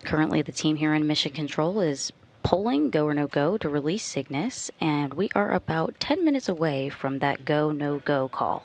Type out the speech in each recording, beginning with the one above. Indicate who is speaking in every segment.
Speaker 1: Currently, the team here in Mission Control is polling go or no go to release Cygnus, and we are about 10 minutes away from that go no go call.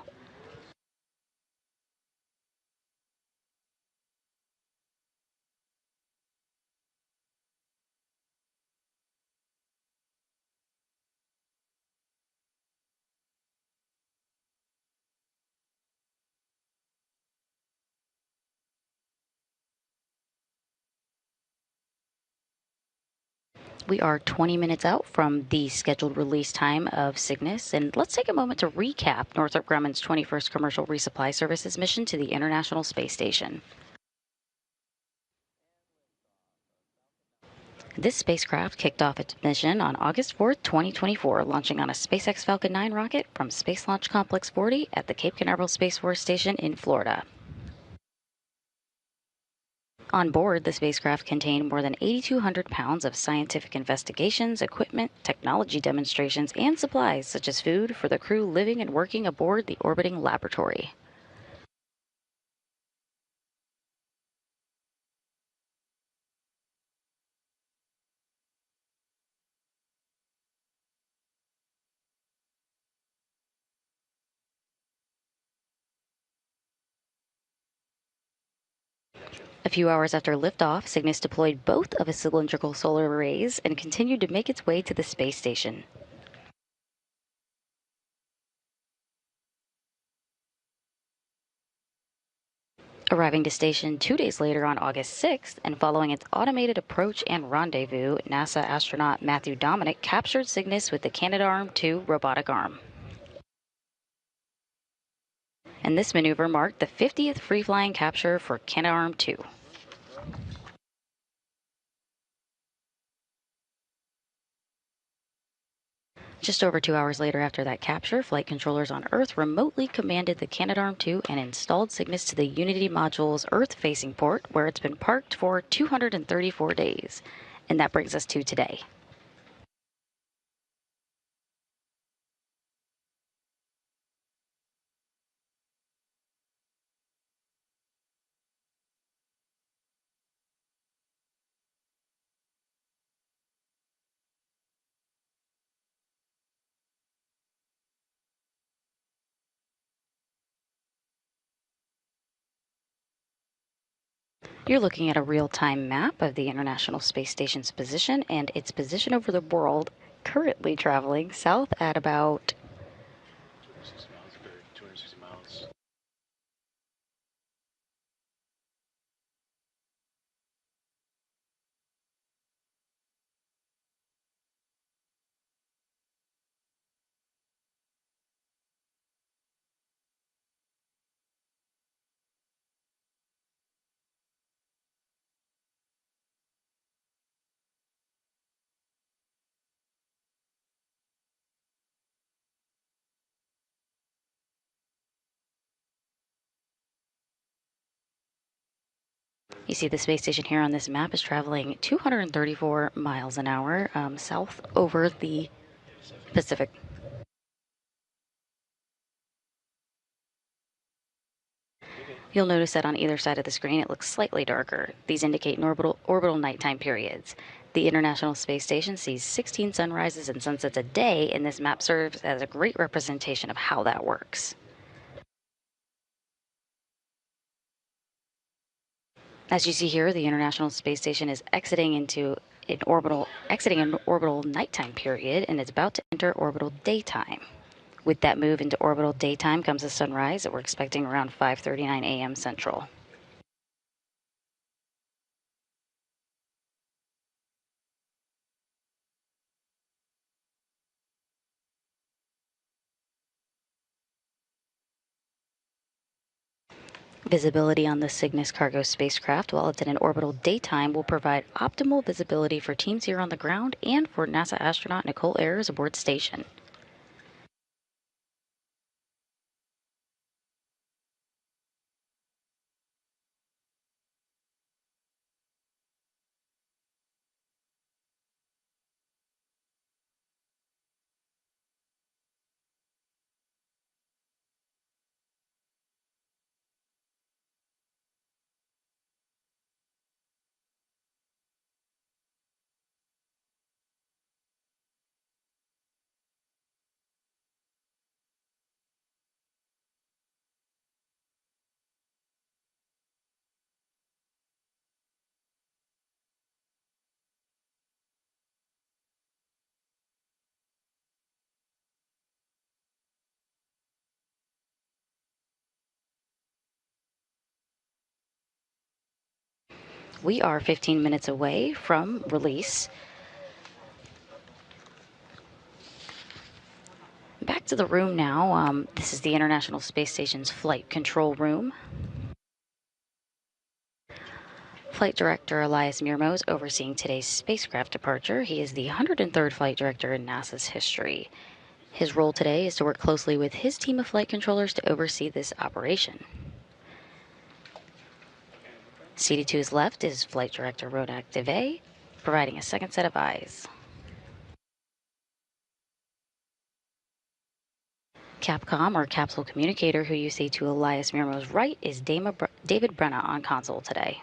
Speaker 1: We are 20 minutes out from the scheduled release time of Cygnus, and let's take a moment to recap Northrop Grumman's 21st Commercial Resupply Services mission to the International Space Station. This spacecraft kicked off its mission on August 4th, 2024, launching on a SpaceX Falcon 9 rocket from Space Launch Complex 40 at the Cape Canaveral Space Force Station in Florida. On board, the spacecraft contained more than 8,200 pounds of scientific investigations, equipment, technology demonstrations, and supplies such as food for the crew living and working aboard the orbiting laboratory. A few hours after liftoff, Cygnus deployed both of its cylindrical solar arrays and continued to make its way to the space station. Arriving to station 2 days later on August 6th and following its automated approach and rendezvous, NASA astronaut Matthew Dominic captured Cygnus with the Canadarm2 robotic arm. And this maneuver marked the 50th free-flying capture for Canadarm2. Just over 2 hours later after that capture, flight controllers on Earth remotely commanded the Canadarm2 and installed Cygnus to the Unity module's Earth-facing port, where it's been parked for 234 days. And that brings us to today. You're looking at a real-time map of the International Space Station's position and its position over the world, currently traveling south at about
Speaker 2: 260 miles.
Speaker 1: You see the space station here on this map is traveling 234 miles an hour south over the Pacific. You'll notice that on either side of the screen it looks slightly darker. These indicate orbital nighttime periods. The International Space Station sees 16 sunrises and sunsets a day, and this map serves as a great representation of how that works. As you see here, the International Space Station is exiting an orbital nighttime period, and it's about to enter orbital daytime. With that move into orbital daytime comes a sunrise that we're expecting around 5:39 a.m. Central. Visibility on the Cygnus cargo spacecraft while it's in an orbital daytime will provide optimal visibility for teams here on the ground and for NASA astronaut Nicole Ayers aboard station. We are 15 minutes away from release. Back to the room now. This is the International Space Station's flight control room. Flight Director Elias Mirmo is overseeing today's spacecraft departure. He is the 103rd flight director in NASA's history. His role today is to work closely with his team of flight controllers to oversee this operation. Seated to his left is Flight Director Ronak Deve, providing a second set of eyes. Capcom, or capsule communicator, who you see to Elias Mirmo's right, is David Brenna on console today.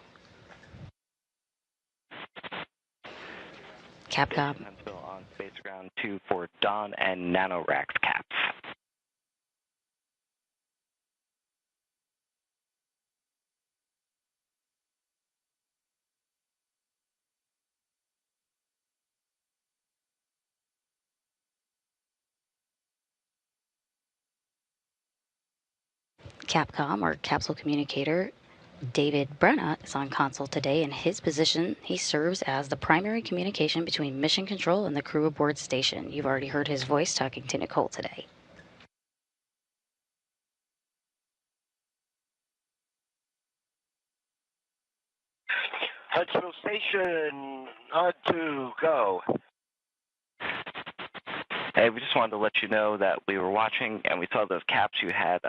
Speaker 1: Capcom.
Speaker 2: I'm still on Space Ground 2 for Dawn and NanoRax caps.
Speaker 1: Capcom, or capsule communicator, David Brenna is on console today. In his position, he serves as the primary communication between mission control and the crew aboard station. You've already heard his voice talking to Nicole today.
Speaker 3: Huntsville Station, on to go.
Speaker 2: Hey, we just wanted to let you know that we were watching and we saw those caps you had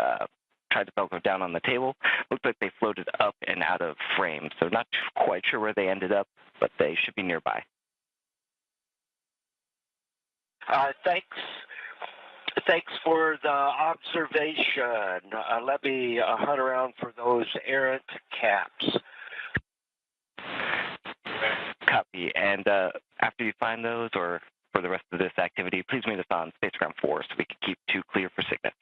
Speaker 2: tried to velcro down on the table. Looked like they floated up and out of frame, so not quite sure where they ended up, but they should be nearby.
Speaker 3: Thanks for the observation. Let me hunt around for those errant caps.
Speaker 2: Copy. And after you find those, or for the rest of this activity, please meet us on Space Ground 4 so we can keep 2 clear for Cygnus.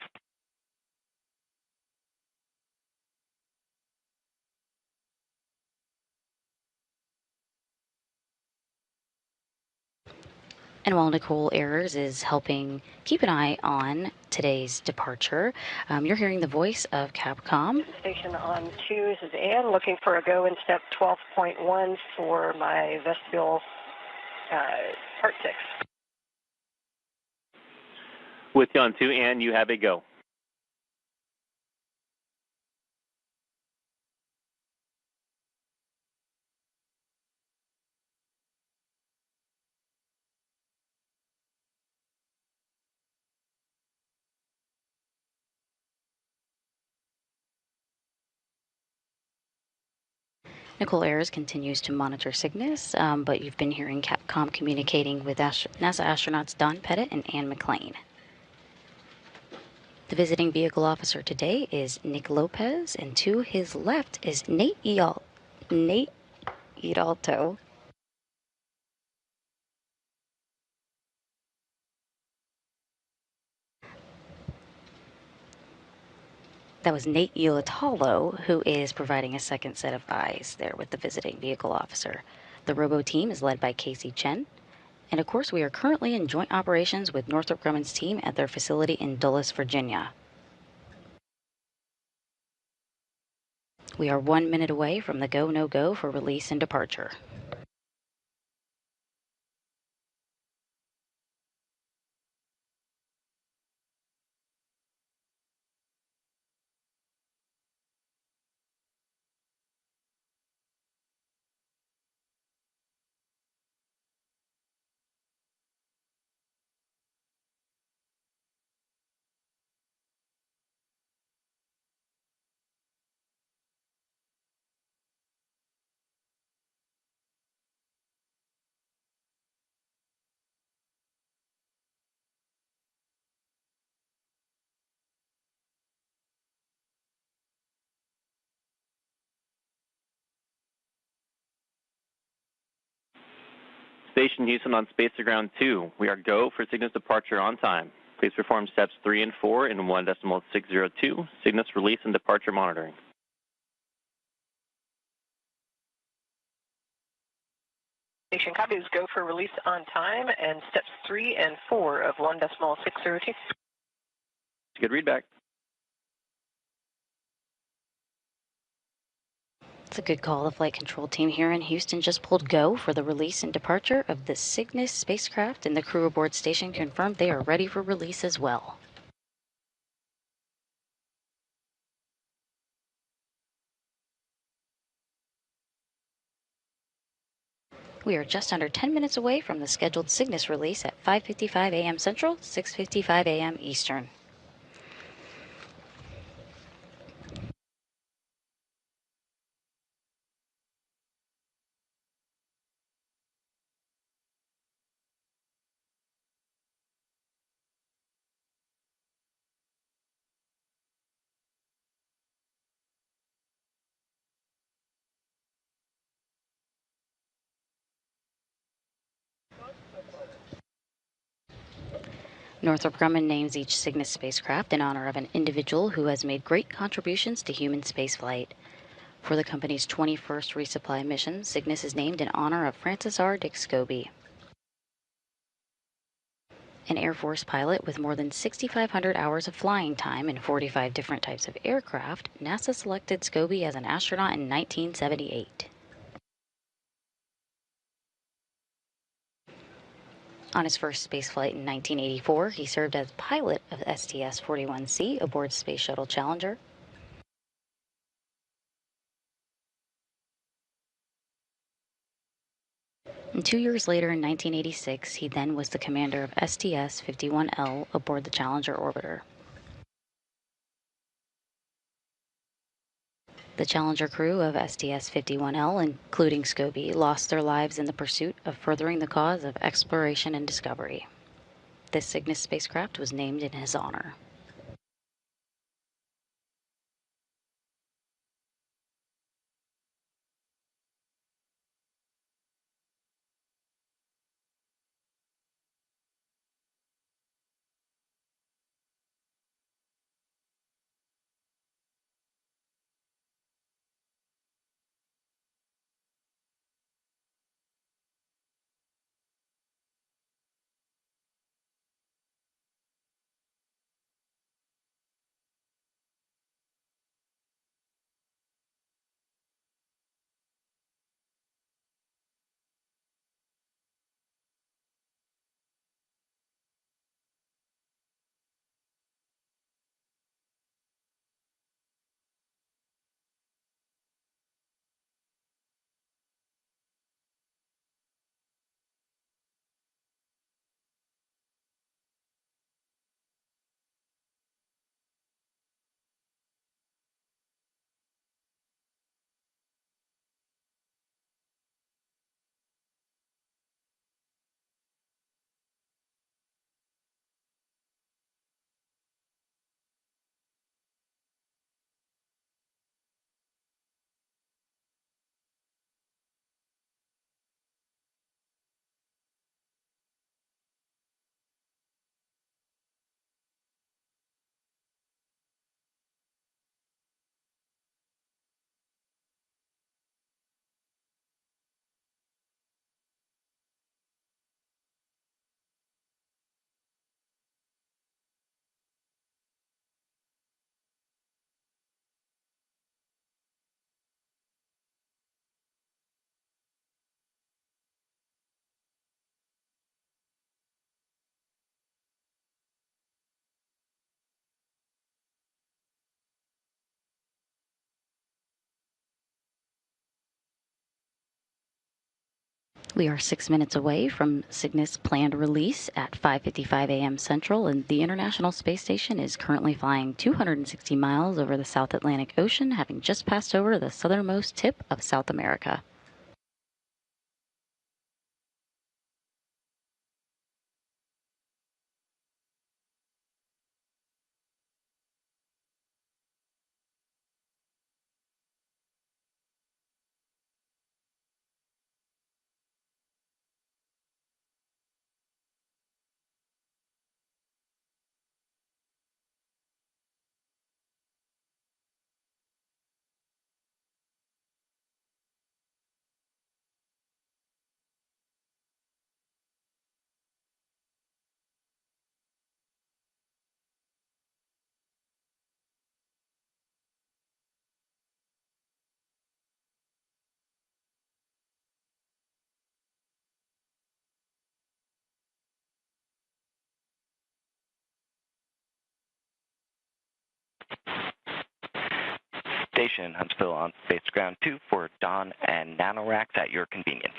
Speaker 1: And while Nicole Ayers is helping keep an eye on today's departure, you're hearing the voice of Capcom.
Speaker 4: Station on 2, this is Ann, looking for a go in step 12.1 for my vestibule part 6.
Speaker 5: With you on 2, Ann, you have a go.
Speaker 1: Nicole Ayers continues to monitor Cygnus, but you've been hearing Capcom communicating with NASA astronauts Don Pettit and Ann McLean. The visiting vehicle officer today is Nick Lopez, and to his left is Nate Idalto. That was Nate Ilatalo, who is providing a second set of eyes there with the visiting vehicle officer. The robo team is led by Casey Chen. And of course, we are currently in joint operations with Northrop Grumman's team at their facility in Dulles, Virginia. We are 1 minute away from the go, no go for release and departure.
Speaker 5: Station Houston on Space Ground 2. We are go for Cygnus departure on time. Please perform steps 3 and 4 in 1.602, Cygnus release and departure monitoring.
Speaker 4: Station copies go for release on time and steps 3 and 4 of 1.602.
Speaker 5: Good readback.
Speaker 1: That's a good call. The flight control team here in Houston just pulled go for the release and departure of the Cygnus spacecraft, and the crew aboard station confirmed they are ready for release as well. We are just under 10 minutes away from the scheduled Cygnus release at 5:55 a.m. Central, 6:55 a.m. Eastern. Northrop Grumman names each Cygnus spacecraft in honor of an individual who has made great contributions to human spaceflight. For the company's 21st resupply mission, Cygnus is named in honor of Francis R. Dick Scobie. An Air Force pilot with more than 6,500 hours of flying time in 45 different types of aircraft, NASA selected Scobie as an astronaut in 1978. On his first spaceflight in 1984, he served as pilot of STS-41C aboard Space Shuttle Challenger. And 2 years later, in 1986, he then was the commander of STS-51L aboard the Challenger orbiter. The Challenger crew of STS-51L, including Scobie, lost their lives in the pursuit of furthering the cause of exploration and discovery. This Cygnus spacecraft was named in his honor. We are 6 minutes away from Cygnus' planned release at 5:55 a.m. Central, and the International Space Station is currently flying 260 miles over the South Atlantic Ocean, having just passed over the southernmost tip of South America.
Speaker 2: station, Huntsville on Space Ground 2 for Dawn and nanoracks at your convenience.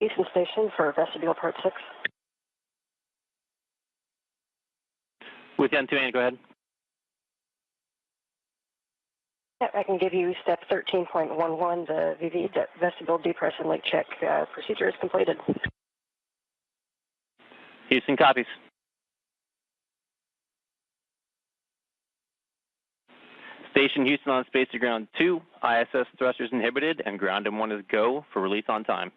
Speaker 4: Houston Station for vestibule part 6.
Speaker 5: With you on 2, Ann, go ahead.
Speaker 4: I can give you step 13.11, the VV vestibule depression lake check procedure is completed.
Speaker 5: Houston copies. Station Houston on Space to Ground 2, ISS thrusters inhibited, and ground M1 is go for release on time.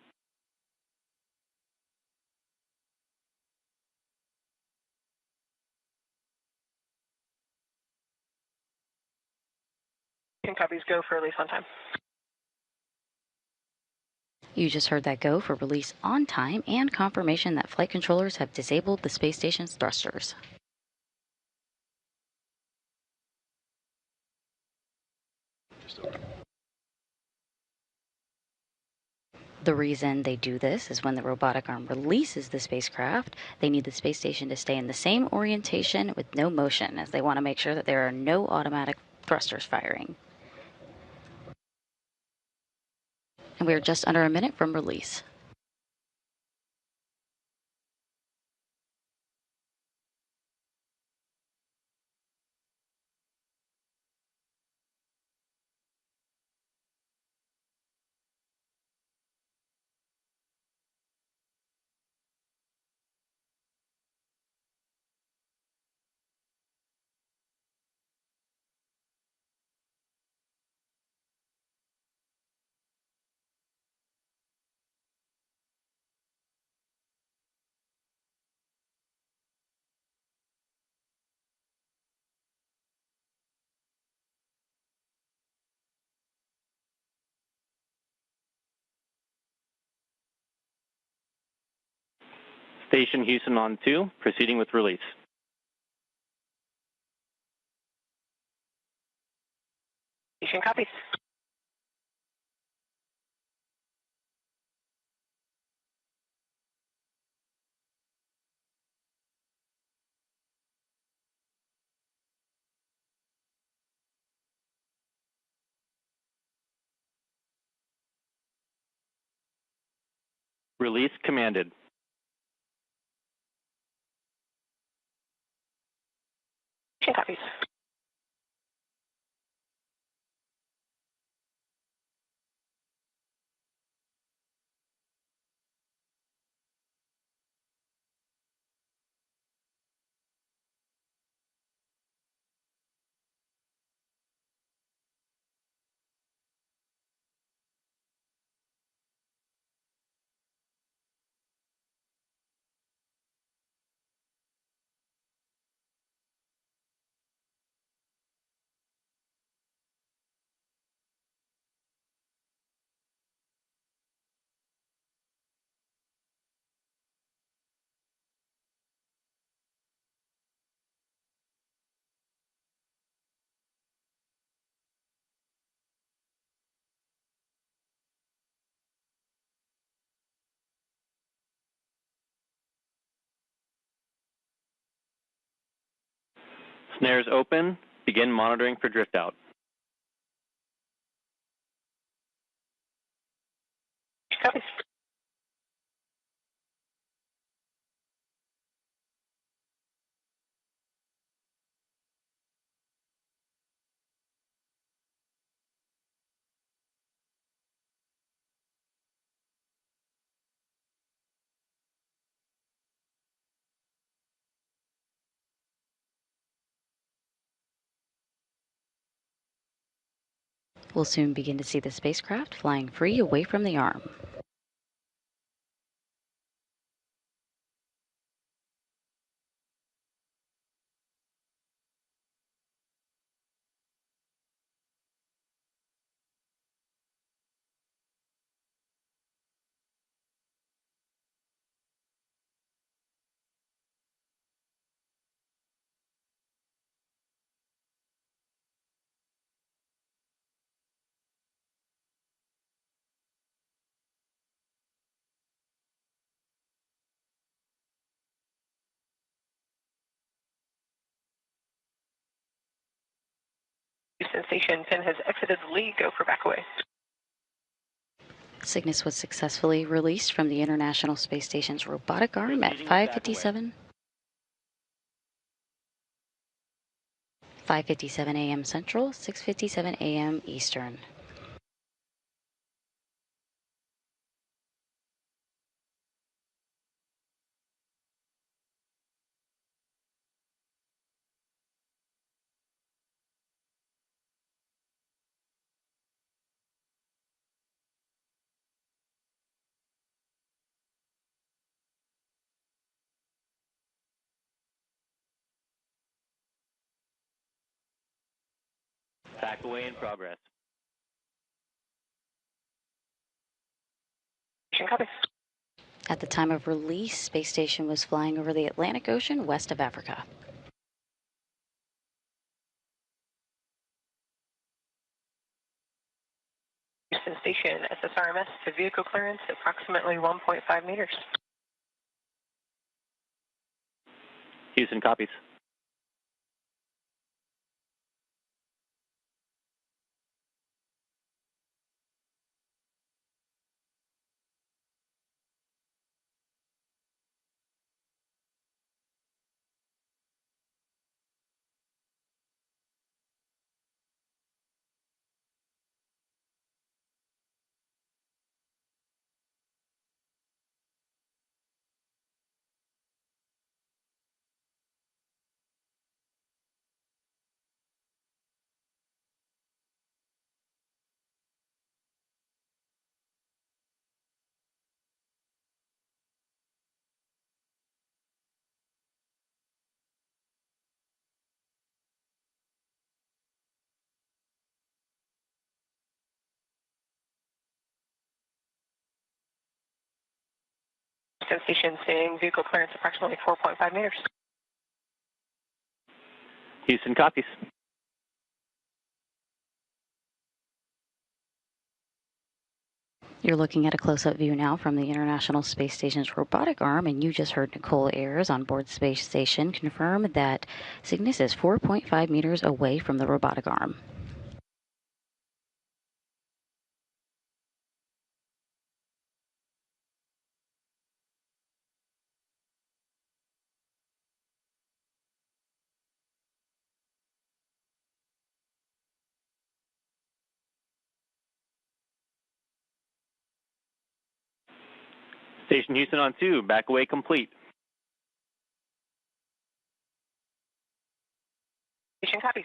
Speaker 4: Copies go for release on time.
Speaker 1: You just heard that go for release on time and confirmation that flight controllers have disabled the space station's thrusters. The reason they do this is when the robotic arm releases the spacecraft, they need the space station to stay in the same orientation with no motion, as they want to make sure that there are no automatic thrusters firing. And we are just under a minute from release.
Speaker 5: Station Houston on 2, proceeding with release.
Speaker 4: Station copies.
Speaker 5: Release commanded.
Speaker 4: Station copies.
Speaker 5: Snares open. Begin monitoring for drift out.
Speaker 4: Copy.
Speaker 1: We'll soon begin to see the spacecraft flying free away from the arm.
Speaker 4: Houston Station, Finn has exited the lead. Go for back away.
Speaker 1: Cygnus was successfully released from the International Space Station's robotic arm at 5:57 a.m. Central, 6:57 a.m. Eastern.
Speaker 5: Back away in progress.
Speaker 4: Copy.
Speaker 1: At the time of release, space station was flying over the Atlantic Ocean west of Africa.
Speaker 4: Houston Station, SSRMS to vehicle clearance, approximately 1.5 meters.
Speaker 5: Houston copies.
Speaker 4: Houston Station, seeing vehicle clearance approximately 4.5 meters.
Speaker 5: Houston copies.
Speaker 1: You're looking at a close-up view now from the International Space Station's robotic arm, and you just heard Nicole Ayers on board Space Station confirm that Cygnus is 4.5 meters away from the robotic arm.
Speaker 5: Station Houston on 2, back away complete.
Speaker 4: Station copies.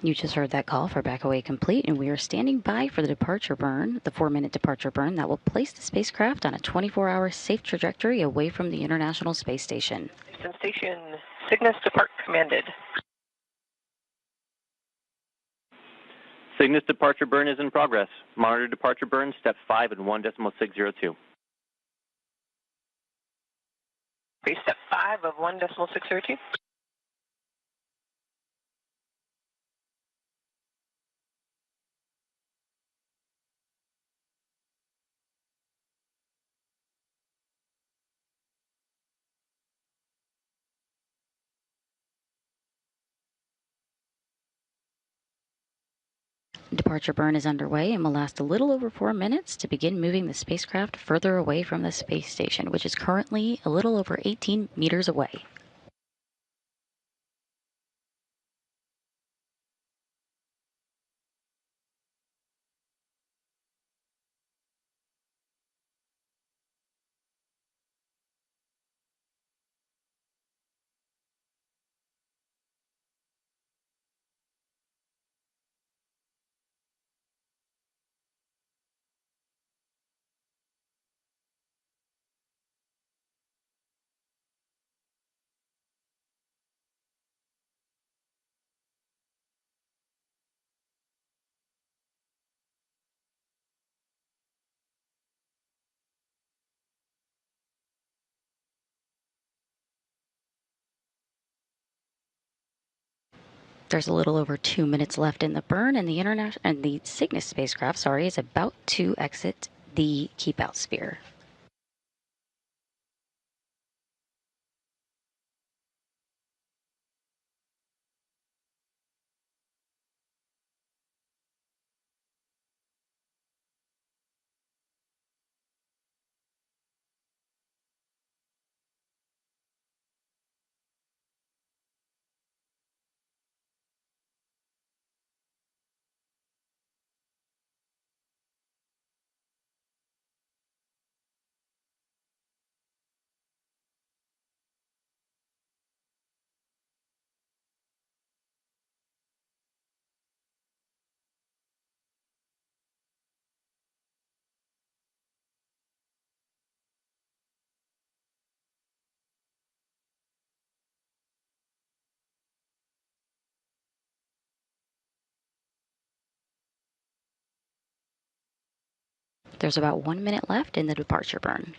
Speaker 1: You just heard that call for back away complete, and we are standing by for the departure burn, the 4-minute departure burn that will place the spacecraft on a 24-hour safe trajectory away from the International Space Station.
Speaker 4: Houston Station, Cygnus depart commanded.
Speaker 5: Cygnus departure burn is in progress. Monitor departure burn, step 5 and 1.602.
Speaker 4: Step 5 of 1.602.
Speaker 1: Departure burn is underway and will last a little over 4 minutes to begin moving the spacecraft further away from the space station, which is currently a little over 18 meters away. There's a little over 2 minutes left in the burn, and the Cygnus spacecraft, is about to exit the keep out sphere. There's about 1 minute left in the departure burn.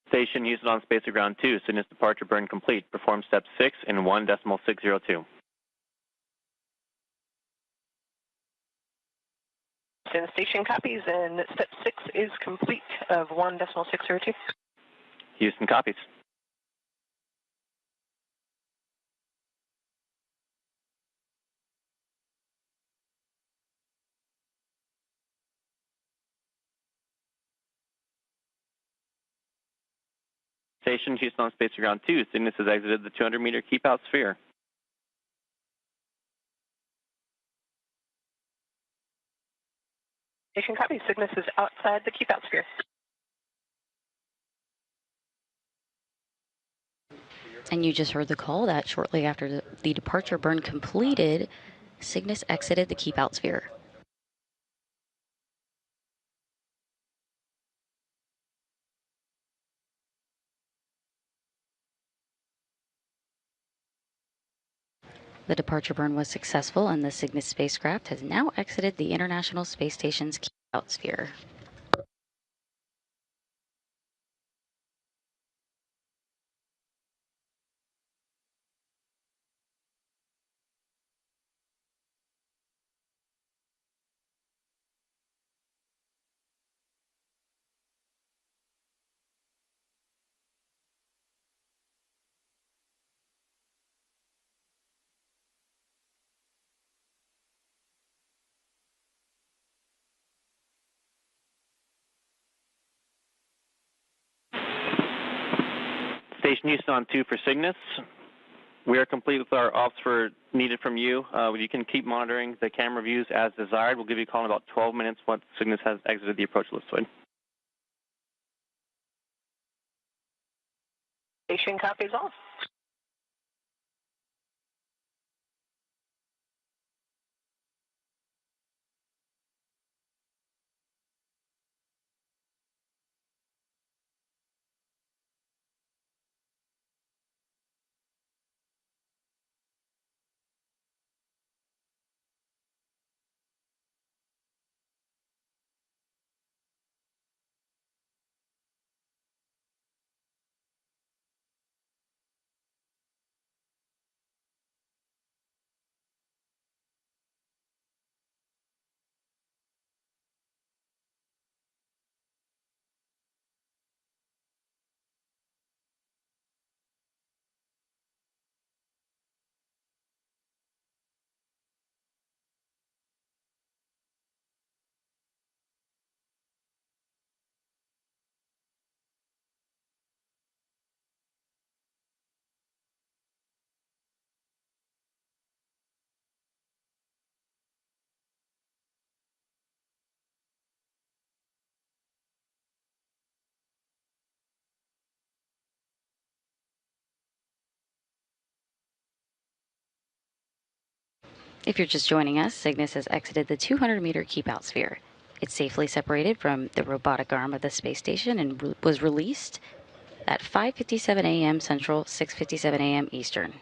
Speaker 5: Station Houston on Space to Ground 2, Cygnus departure burn complete. Perform step 6 in 1.602.
Speaker 4: Send station copies, and step 6 is complete of 1.602.
Speaker 5: Houston copies. Station Houston on Space to Ground 2, Cygnus has exited the 200-meter keep-out sphere.
Speaker 4: Station copies. Cygnus is outside the keep out sphere.
Speaker 1: And you just heard the call that shortly after the departure burn completed, Cygnus exited the keep out sphere. The departure burn was successful, and the Cygnus spacecraft has now exited the International Space Station's keep-out sphere.
Speaker 5: Station Houston on 2 for Cygnus. We are complete with our ops for needed from you. You can keep monitoring the camera views as desired. We'll give you a call in about 12 minutes once Cygnus has exited the approach ellipsoid.
Speaker 4: Station copies all.
Speaker 1: If you're just joining us, Cygnus has exited the 200-meter keep-out sphere. It's safely separated from the robotic arm of the space station and was released at 5:57 a.m. Central, 6:57 a.m. Eastern.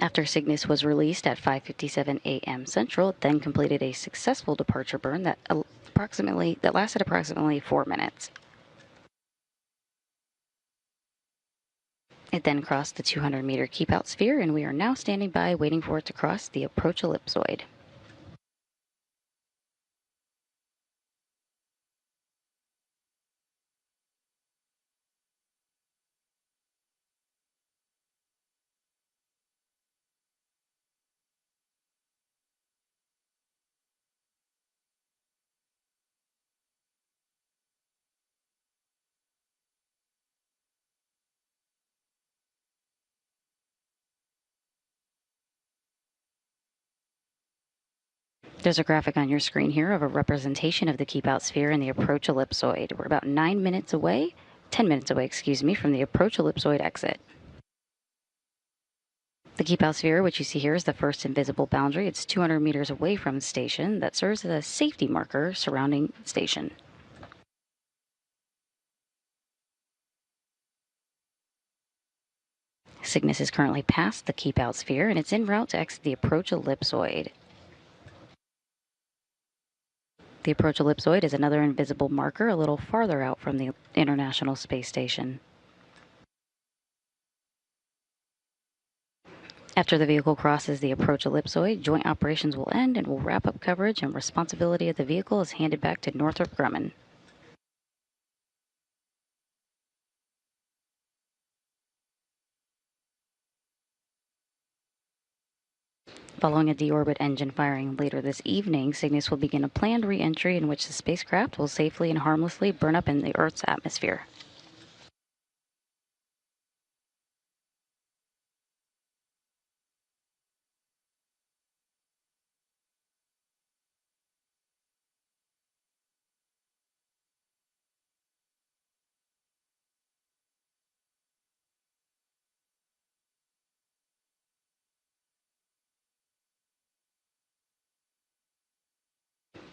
Speaker 1: After Cygnus was released at 5:57 a.m. Central, it then completed a successful departure burn that lasted approximately 4 minutes. It then crossed the 200-meter keep-out sphere, and we are now standing by waiting for it to cross the approach ellipsoid. There's a graphic on your screen here of a representation of the keep-out sphere and the approach ellipsoid. We're about 10 minutes away, from the approach ellipsoid exit. The keep-out sphere, which you see here, is the first invisible boundary. It's 200 meters away from the station that serves as a safety marker surrounding the station. Cygnus is currently past the keep-out sphere, and it's en route to exit the approach ellipsoid. The approach ellipsoid is another invisible marker a little farther out from the International Space Station. After the vehicle crosses the approach ellipsoid, joint operations will end and will wrap up coverage, and responsibility of the vehicle is handed back to Northrop Grumman. Following a deorbit engine firing later this evening, Cygnus will begin a planned re-entry in which the spacecraft will safely and harmlessly burn up in the Earth's atmosphere.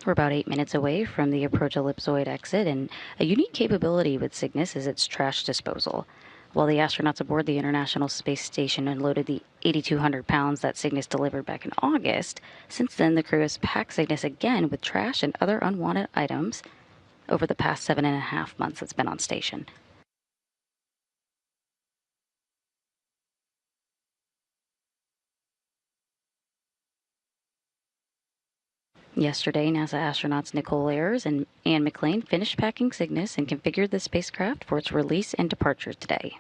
Speaker 1: We're about 8 minutes away from the approach ellipsoid exit, and a unique capability with Cygnus is its trash disposal. While the astronauts aboard the International Space Station unloaded the 8,200 pounds that Cygnus delivered back in August, since then the crew has packed Cygnus again with trash and other unwanted items over the past 7.5 months it's been on station. Yesterday, NASA astronauts Nicole Ayers and Anne McLean finished packing Cygnus and configured the spacecraft for its release and departure today.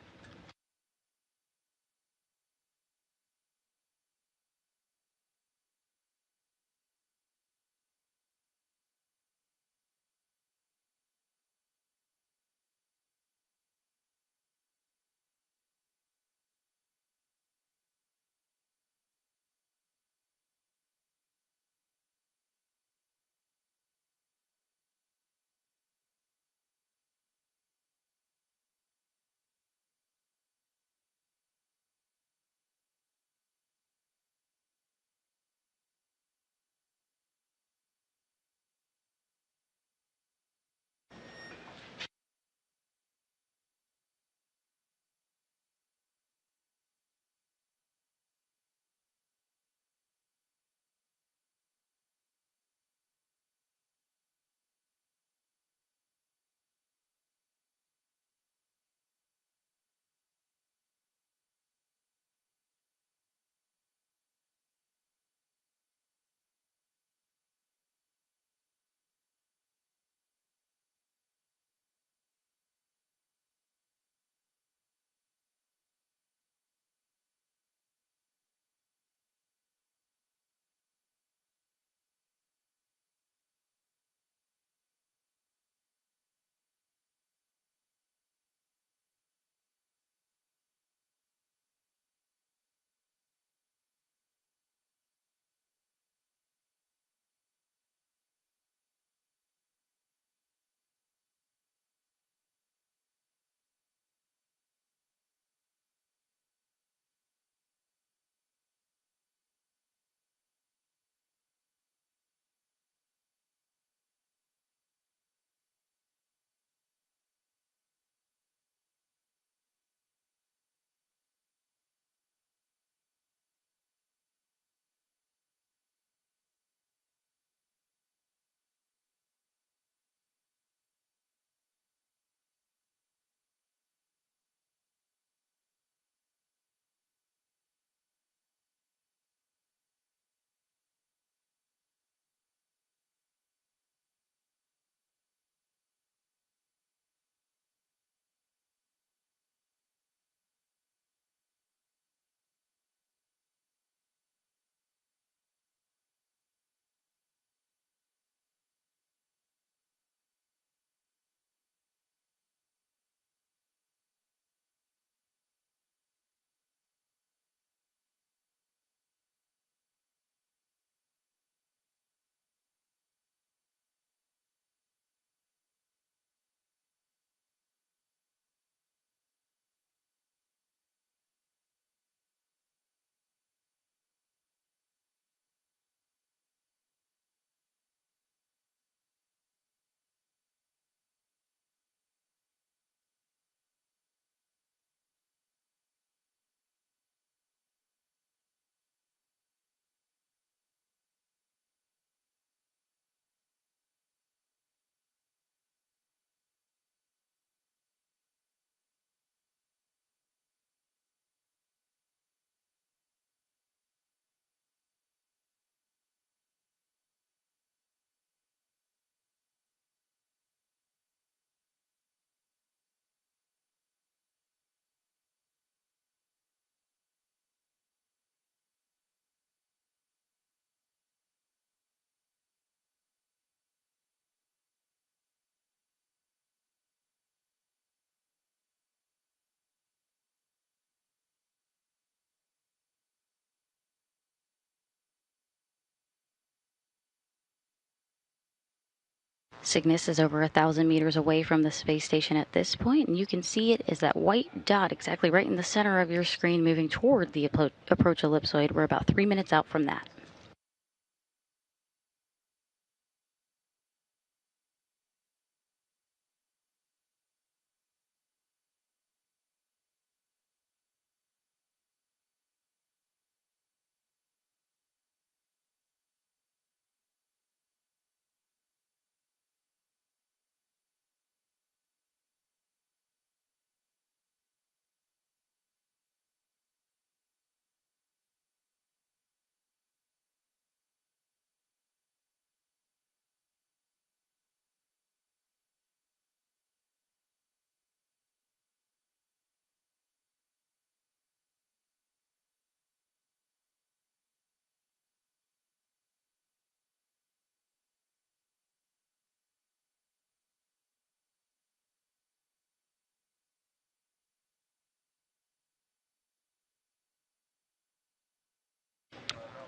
Speaker 1: Cygnus is over 1,000 meters away from the space station at this point, and you can see it as that white dot exactly right in the center of your screen moving toward the approach ellipsoid. We're about 3 minutes out from that.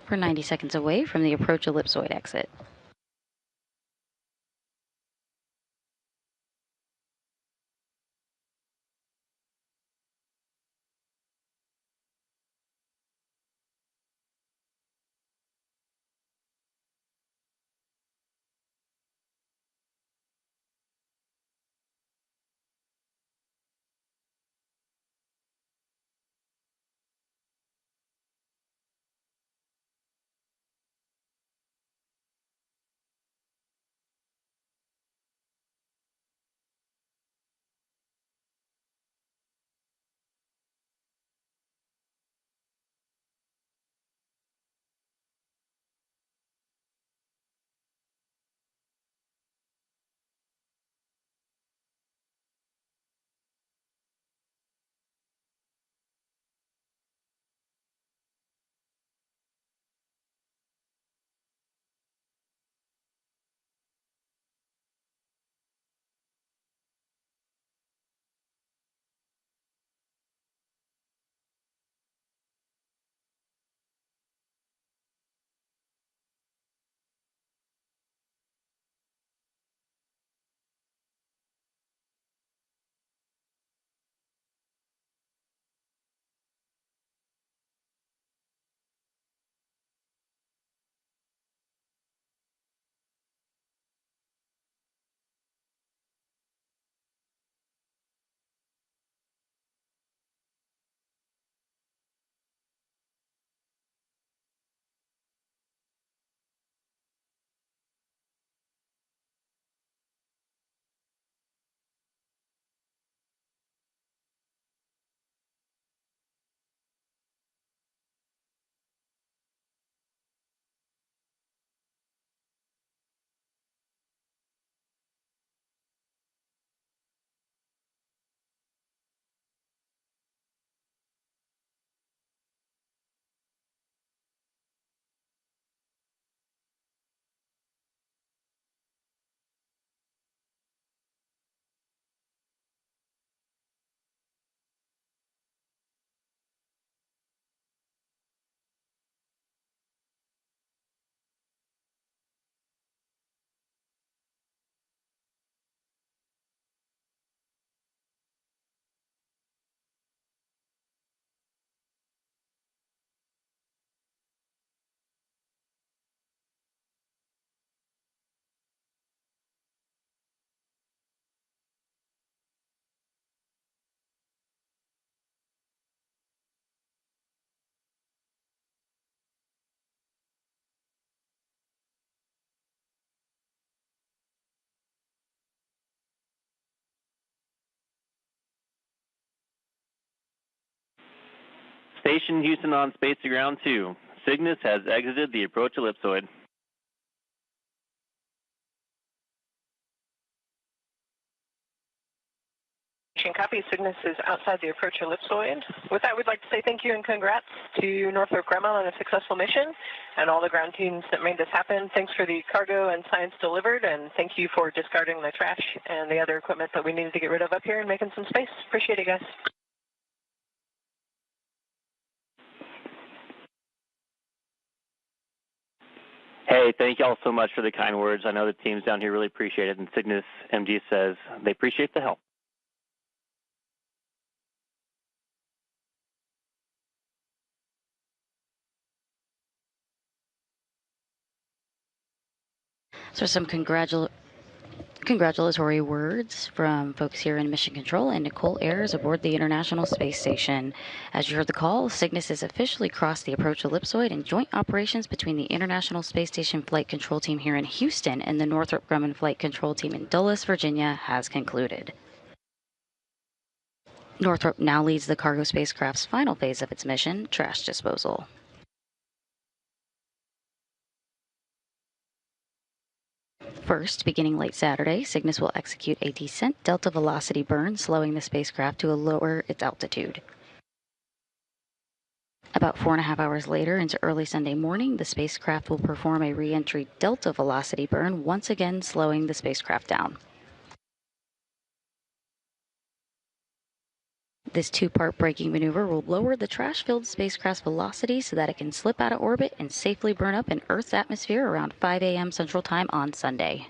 Speaker 1: We're 90 seconds away from the approach ellipsoid exit.
Speaker 5: Station Houston on space to ground 2. Cygnus has exited the approach ellipsoid.
Speaker 4: Copy. Cygnus is outside the approach ellipsoid. With that, we'd like to say thank you and congrats to Northrop Grumman on a successful mission and all the ground teams that made this happen. Thanks for the cargo and science delivered, and thank you for discarding the trash and the other equipment that we needed to get rid of up here and making some space. Appreciate it, guys.
Speaker 5: Hey, thank you all so much for the kind words. I know the teams down here really appreciate it, and Cygnus MG says they appreciate the help.
Speaker 1: So some congratulatory words from folks here in Mission Control and Nicole Ayers aboard the International Space Station. As you heard the call, Cygnus has officially crossed the approach ellipsoid, and joint operations between the International Space Station Flight Control Team here in Houston and the Northrop Grumman Flight Control Team in Dulles, Virginia has concluded. Northrop now leads the cargo spacecraft's final phase of its mission, trash disposal. First, beginning late Saturday, Cygnus will execute a descent delta velocity burn, slowing the spacecraft to lower its altitude. About 4.5 hours later, into early Sunday morning, the spacecraft will perform a re-entry delta velocity burn, once again slowing the spacecraft down. This two-part braking maneuver will lower the trash-filled spacecraft's velocity so that it can slip out of orbit and safely burn up in Earth's atmosphere around 5 a.m. Central Time on Sunday.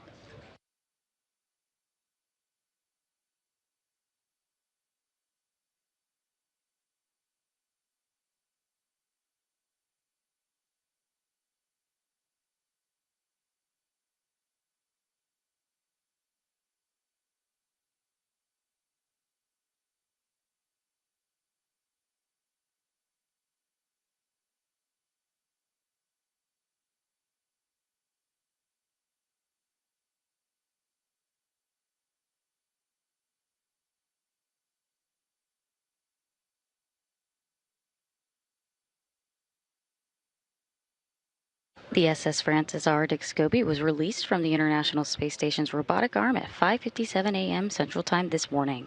Speaker 1: The SS Francis R. Dick Scobie was released from the International Space Station's robotic arm at 5:57 a.m. Central Time this morning.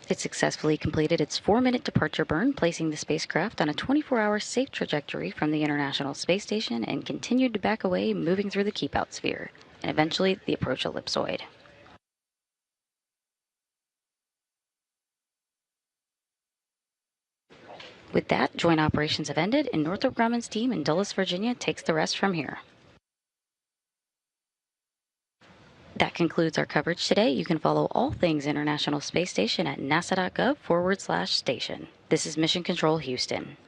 Speaker 1: It successfully completed its 4-minute departure burn, placing the spacecraft on a 24-hour safe trajectory from the International Space Station, and continued to back away, moving through the keep-out sphere, and eventually the approach ellipsoid. With that, joint operations have ended, and Northrop Grumman's team in Dulles, Virginia takes the rest from here. That concludes our coverage today. You can follow all things International Space Station at nasa.gov/station. This is Mission Control Houston.